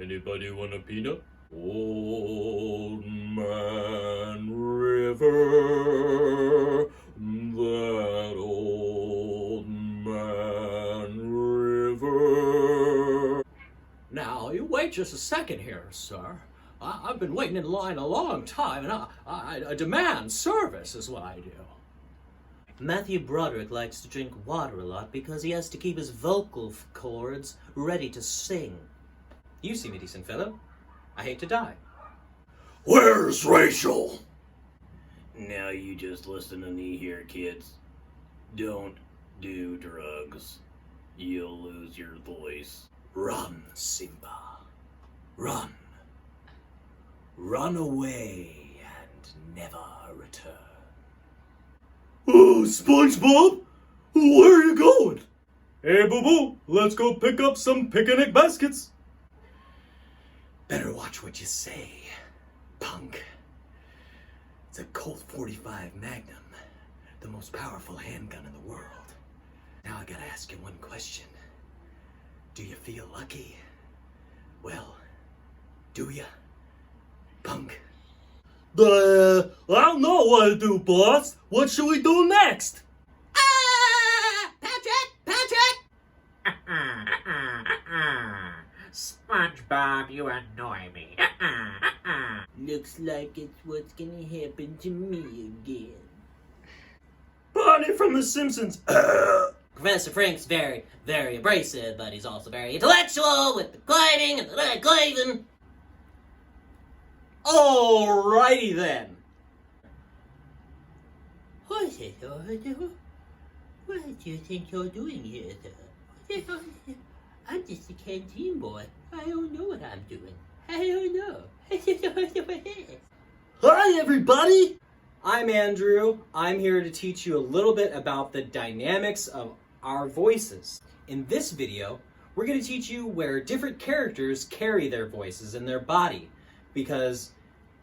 Anybody want a peanut? Old Man River, that old man river. Now, you wait just a second here, sir. I've been waiting in line a long time, and I demand service is what I do. Matthew Broderick likes to drink water a lot because he has to keep his vocal cords ready to sing. You see me, decent fellow. I hate to die. Where's Rachel? Now you just listen to me here, kids. Don't do drugs. You'll lose your voice. Run, Simba. Run. Run away and never return. Oh, SpongeBob! Where are you going? Hey, Boo-Boo, let's go pick up some picnic baskets. Better watch what you say, punk. It's a Colt 45 Magnum, the most powerful handgun in the world. Now I gotta ask you one question. Do you feel lucky? Well, do ya, punk? I don't know what to do, boss. What should we do next? Patrick! SpongeBob, you annoy me. Looks like it's what's gonna happen to me again. Barney from The Simpsons. Professor Frank's very, very abrasive, but he's also very intellectual with the gliding and the gliding. Alrighty then. What do you think you're doing here, sir? I'm just a canteen boy. I don't know what I'm doing. I don't know. Hi, everybody. I'm Andrew. I'm here to teach you a little bit about the dynamics of our voices. In this video, we're going to teach you where different characters carry their voices in their body, because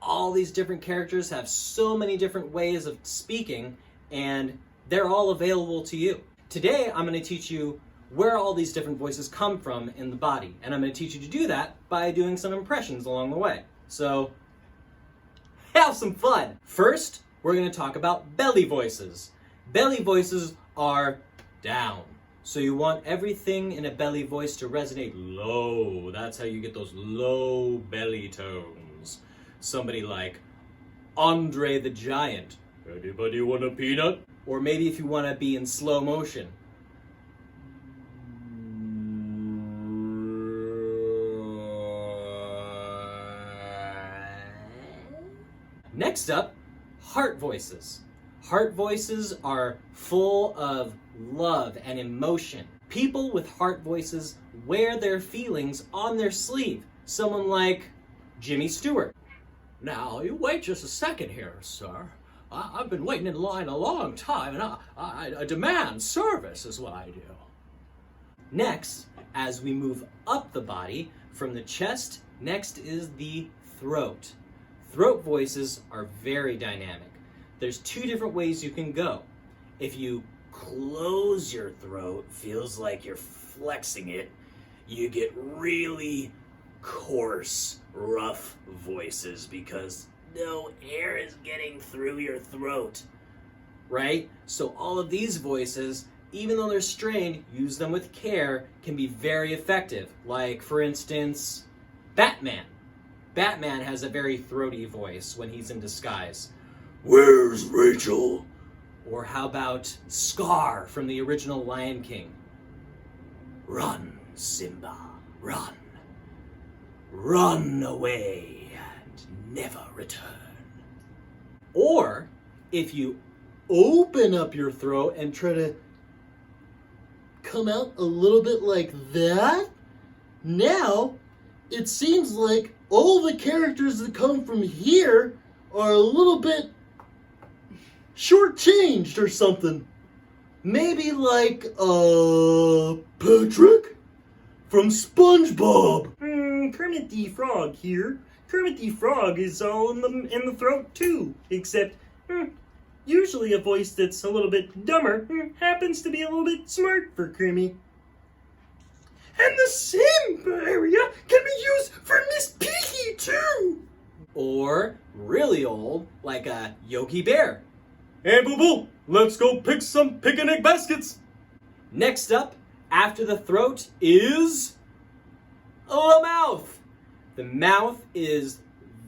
all these different characters have so many different ways of speaking, and they're all available to you. Today, I'm going to teach you where all these different voices come from in the body, and I'm going to teach you to do that by doing some impressions along the way. So, have some fun! First, we're going to talk about belly voices. Belly voices are down. So you want everything in a belly voice to resonate low. That's how you get those low belly tones. Somebody like Andre the Giant. Anybody want a peanut? Or maybe if you want to be in slow motion. Next up, heart voices. Heart voices are full of love and emotion. People with heart voices wear their feelings on their sleeve. Someone like Jimmy Stewart. Now, you wait just a second here, sir. I've been waiting in line a long time, and I demand service is what I do. Next, as we move up the body, from the chest, next is the throat. Throat voices are very dynamic. There's two different ways you can go. If you close your throat, feels like you're flexing it, you get really coarse, rough voices because no air is getting through your throat, right? So all of these voices, even though they're strained, use them with care, can be very effective. Like, for instance, Batman. Batman has a very throaty voice when he's in disguise. Where's Rachel? Or how about Scar from the original Lion King? Run, Simba, run. Run away and never return. Or, if you open up your throat and try to come out a little bit like that, now it seems like all the characters that come from here are a little bit shortchanged or something. Maybe like, Patrick from SpongeBob. Kermit the Frog here. Kermit the Frog is all in the throat too, except usually a voice that's a little bit dumber happens to be a little bit smart for Kermit. And the same area can be used for Miss Piggy too. Or really old, like a Yogi Bear. Hey, Boo Boo, let's go pick some picnic baskets. Next up, after the throat, is the mouth. The mouth is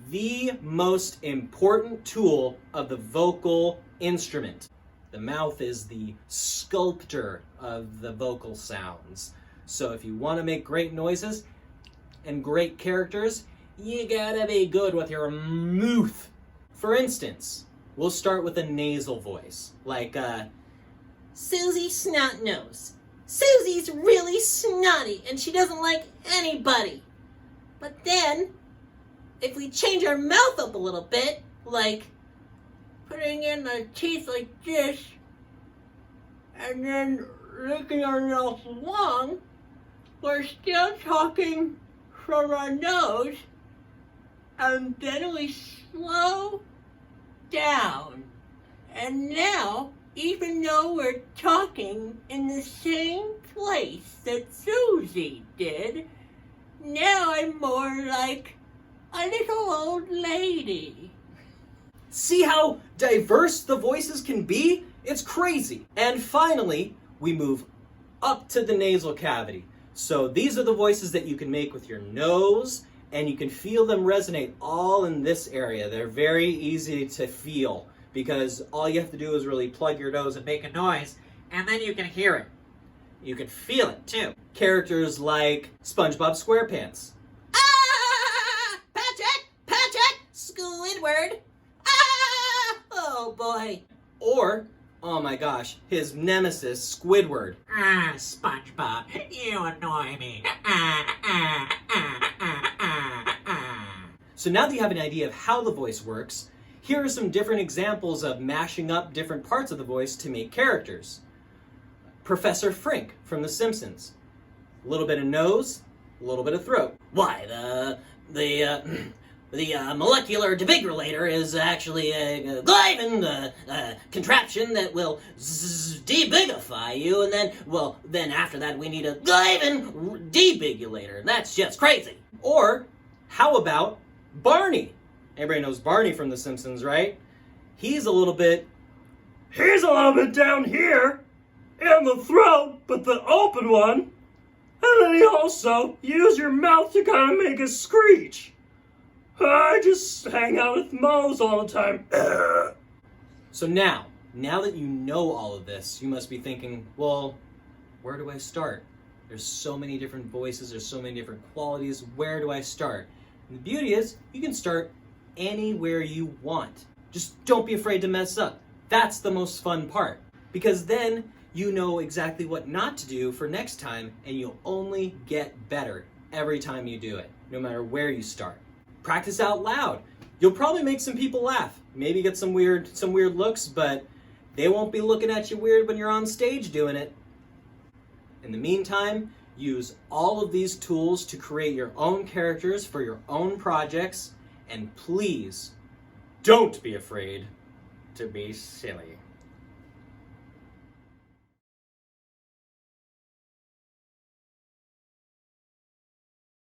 the most important tool of the vocal instrument. The mouth is the sculptor of the vocal sounds. So if you want to make great noises and great characters, you gotta be good with your mouth. For instance, we'll start with a nasal voice, like Susie Snotnose. Susie's really snotty and she doesn't like anybody. But then, if we change our mouth up a little bit, like putting in our teeth like this, and then licking our nose long, we're still talking from our nose, and then we slow down. And now, even though we're talking in the same place that Susie did, now I'm more like a little old lady. see how diverse the voices can be? It's crazy. And finally, we move up to the nasal cavity. So these are the voices that you can make with your nose, and you can feel them resonate all in this area. They're very easy to feel because all you have to do is really plug your nose and make a noise, And then you can hear it. you can feel it too. Characters like SpongeBob SquarePants. Ah! Patrick! Squidward! Ah! Oh boy. Or, oh my gosh, his nemesis, Squidward. Ah, SpongeBob, you annoy me. So now that you have an idea of how the voice works, here are some different examples of mashing up different parts of the voice to make characters. Professor Frink from The Simpsons. A little bit of nose, a little bit of throat. Why, the molecular defibrillator is actually a gliding contraption that will debigify you, and then after that we need a gliding debigulator. That's just crazy. Or, how about Barney? Everybody knows Barney from The Simpsons, right? He's a little bit... Here's a little bit down here, in the throat, but the open one. And then you also use your mouth to kind of make a screech. I just hang out with Moe's all the time. So now that you know all of this, you must be thinking, well, where do I start? There's so many different voices, there's so many different qualities, where do I start? And the beauty is, you can start anywhere you want. Just don't be afraid to mess up. That's the most fun part. Because then you know exactly what not to do for next time, and you'll only get better every time you do it, no matter where you start. Practice out loud. You'll probably make some people laugh. Maybe get some weird looks, but they won't be looking at you weird when you're on stage doing it. In the meantime, use all of these tools to create your own characters for your own projects, and please, don't be afraid to be silly.